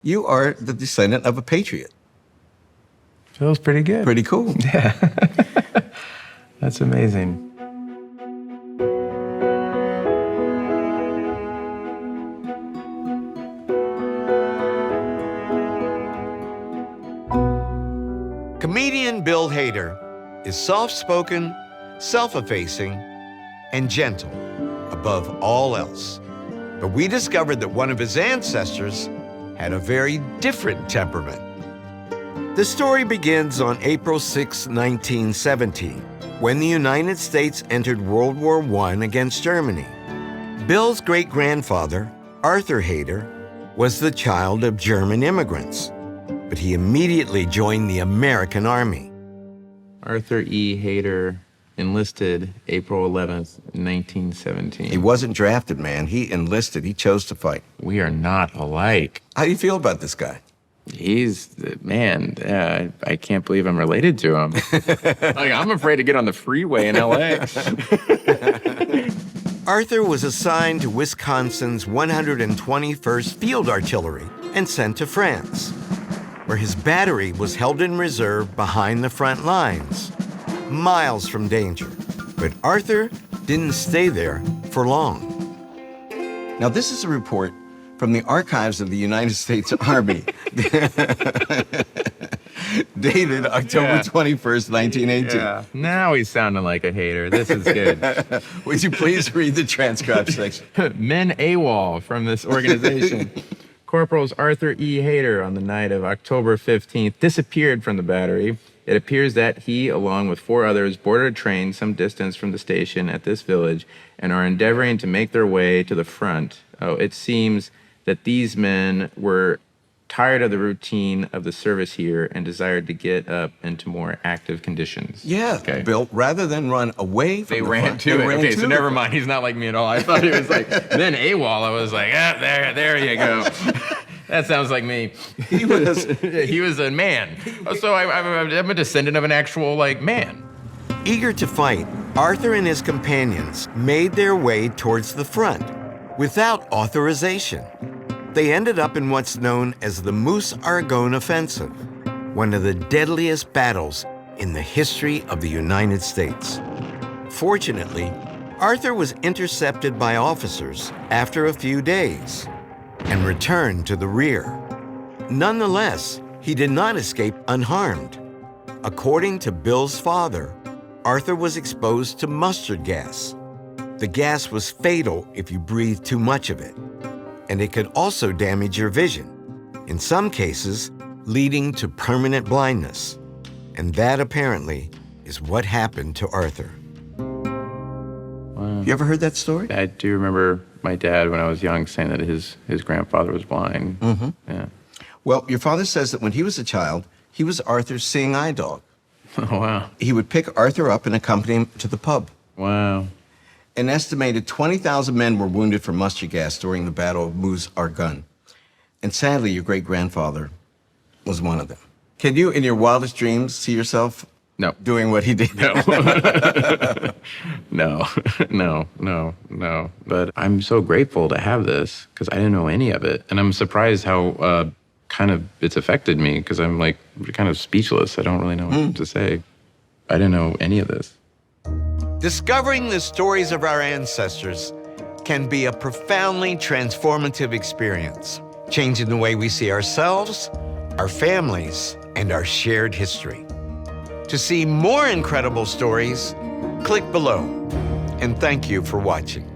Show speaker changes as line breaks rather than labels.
You are the descendant of a patriot.
Feels pretty good.
Pretty cool.
Yeah. That's amazing.
Comedian Bill Hader is soft-spoken, self-effacing, and gentle above all else. But we discovered that one of his ancestors had a very different temperament. The story begins on April 6, 1917, when the United States entered World War I against Germany. Bill's great-grandfather, Arthur Hader, was the child of German immigrants, but he immediately joined the American Army.
Arthur E. Hader enlisted April 11th, 1917.
He wasn't drafted, man. He enlisted. He chose to fight.
We are not alike.
How do you feel about this guy?
He's, man, I can't believe I'm related to him. Like, I'm afraid to get on the freeway in LA.
Arthur was assigned to Wisconsin's 121st Field Artillery and sent to France, where his battery was held in reserve behind the front lines, miles from danger. But Arthur didn't stay there for long.
Now, this is a report from the archives of the United States Army, dated October 21st, 1918.
Yeah. Now he's sounding like a hater. This is good.
Would you please read the transcript section?
Men AWOL from this organization. Corporals Arthur E. Hader, on the night of October 15th, disappeared from the battery. It appears that he, along with 4 others, boarded a train some distance from the station at this village and are endeavoring to make their way to the front. Oh, it seems that these men were tired of the routine of the service here and desired to get up into more active conditions.
Yeah,
Okay.
Bill, rather than run away from
They
the
ran
front,
to
they
it.
ran
Okay,
to
so
the
never
front.
mind. He's not like me at all. I thought he was like, then AWOL. I was like, there you go. That sounds like me.
He was,
He was a man. So I'm a descendant of an actual, like, man.
Eager to fight, Arthur and his companions made their way towards the front without authorization. They ended up in what's known as the Meuse-Argonne Offensive, one of the deadliest battles in the history of the United States. Fortunately, Arthur was intercepted by officers after a few days and returned to the rear. Nonetheless, he did not escape unharmed. According to Bill's father, Arthur was exposed to mustard gas. The gas was fatal if you breathed too much of it, and it could also damage your vision, in some cases leading to permanent blindness. And that apparently is what happened to Arthur.
you ever heard that story?
I do remember my dad, when I was young, saying that his grandfather was blind.
Mm-hmm.
Yeah.
Well, your father says that when he was a child, he was Arthur's seeing eye dog.
Oh, wow.
He would pick Arthur up and accompany him to the pub.
Wow.
An estimated 20,000 men were wounded from mustard gas during the Battle of Meuse-Argonne. And sadly, your great-grandfather was one of them. Can you, in your wildest dreams, see yourself
No.
doing what he did?
No. No. But I'm so grateful to have this because I didn't know any of it. And I'm surprised how kind of it's affected me because I'm like kind of speechless. I don't really know what to say. I didn't know any of this.
Discovering the stories of our ancestors can be a profoundly transformative experience, changing the way we see ourselves, our families, and our shared history. To see more incredible stories, click below. And thank you for watching.